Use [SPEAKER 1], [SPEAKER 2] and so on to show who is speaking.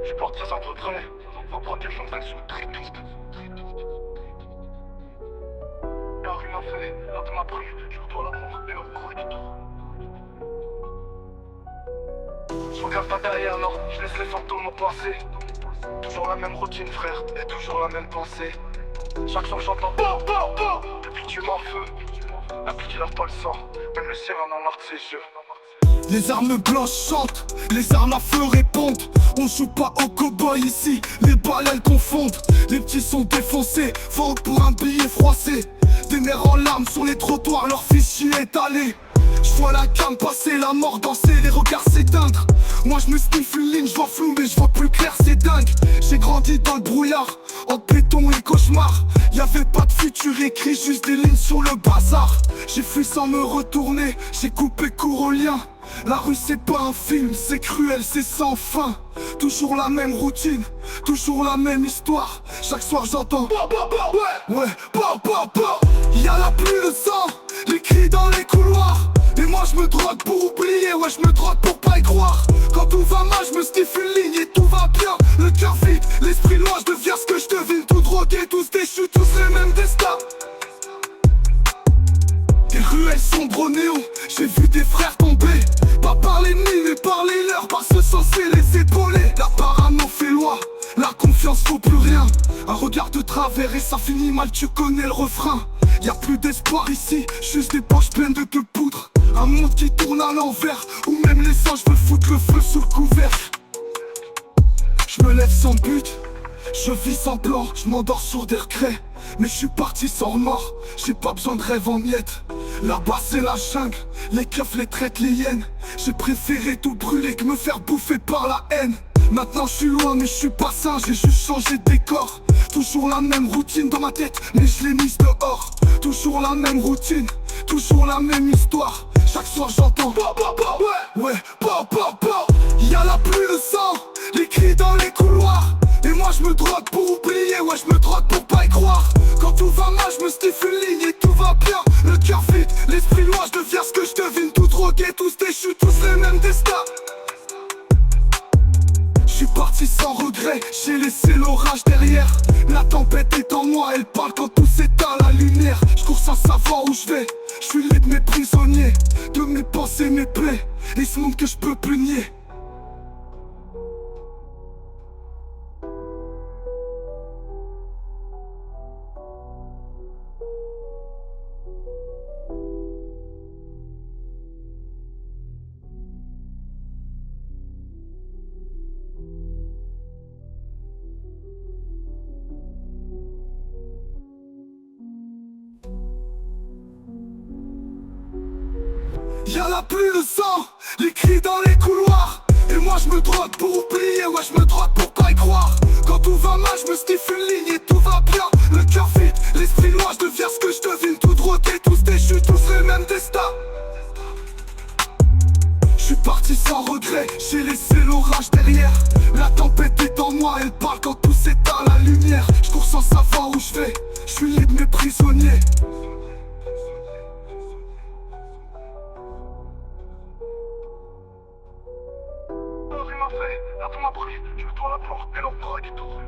[SPEAKER 1] Je suis parti sans regret. On va prendre des gens sous très triste. Y'a rien à faire, là tu m'as pris. Je dois la montrer au corridor. Je regarde pas derrière, non, je laisse les fantômes au passé. Toujours la même routine, frère, et toujours la même pensée. Chaque soir j'entends depuis que tu m'en feu. La pluie lave pas le sang, même le ciel en emmerde ses yeux.
[SPEAKER 2] Les armes blanches chantent, les armes à feu répondent. On joue pas au cow-boy ici, les balles elles confondent. Les petits sont défoncés, vendent pour un billet froissé. Des mères en larmes sur les trottoirs, leur fichier étalé. J'vois la gamme passer, la mort danser, les regards s'éteindre. Moi je me sniffe une ligne, j'vois flou mais j'vois plus clair, c'est dingue. J'ai grandi dans le brouillard, entre béton et cauchemar. Y'avait pas de futur écrit, juste des lignes sur le bazar. J'ai fui sans me retourner, j'ai coupé court au lien. La rue c'est pas un film, c'est cruel, c'est sans fin. Toujours la même routine, toujours la même histoire. Chaque soir j'entends ouais, y'a la pluie, le sang, les cris dans les couloirs. Et moi je me drogue pour oublier, ouais je me drogue pour pas y croire. Quand tout va mal je me sniffe une ligne et tout va bien. Le cœur vide, l'esprit loin, je deviens ce que je devine. Tout drogué, tous déchus, tous les mêmes destins. Des ruelles sombres au néon, j'ai vu des frères tomber. Pas par l'ennemi mais par les leurs, par ceux censés les épauler. La parano fait loi, la confiance vaut plus rien. Un regard de travers et ça finit mal, tu connais le refrain. Y'a plus d'espoir ici, juste des poches pleines de poudre. Un monde qui tourne à l'envers, où même les anges veulent foutre le feu sous le couvercle. Je me lève sans but, je vis sans plan, je m'endors sur des regrets. Mais je suis parti sans remords, j'ai pas besoin de rêve en miettes. Là-bas c'est la jungle, les keufs les traitent les hyènes. J'ai préféré tout brûler que me faire bouffer par la haine. Maintenant je suis loin mais je suis pas sain, j'ai juste changé de décor. Toujours la même routine dans ma tête, mais je l'ai mise dehors. Toujours la même routine, toujours la même histoire. Chaque soir j'entends ouais, y'a la pluie, le sang, les cris dans les couloirs. Et moi je me drogue pour oublier, ouais je me drogue pour pas y croire. Quand tout va mal je me sniffe une ligne et tout va bien. Le cœur vide, l'esprit loin, je deviens ce que je devine. Tout drogué, tous déchus, tous les mêmes destins. Je suis parti sans regret, j'ai laissé l'orage derrière. La tempête est en moi, elle parle quand tout s'éteint, la lumière. Je cours sans savoir où je vais, je suis l'un de mes prisonniers, de mes pensées, mes plaies, et ce monde que je peux plus nier. Y'a la pluie, le sang, les cris dans les couloirs. Et moi je me drogue pour oublier, ouais je me drogue pour pas y croire. Quand tout va mal je me sniffe une ligne et tout va bien. Le cœur vide, l'esprit loin, je deviens ce que je devine. Tout drogué, tous déchus, tous les mêmes destins. Je suis parti sans regret, j'ai laissé l'orage derrière. La tempête est en moi, elle parle quand tout s'éteint, la lumière. Je cours sans savoir où je vais, je suis l'un de mes prisonniers.
[SPEAKER 1] Là tu m'as pris, je dois la porter au corridor.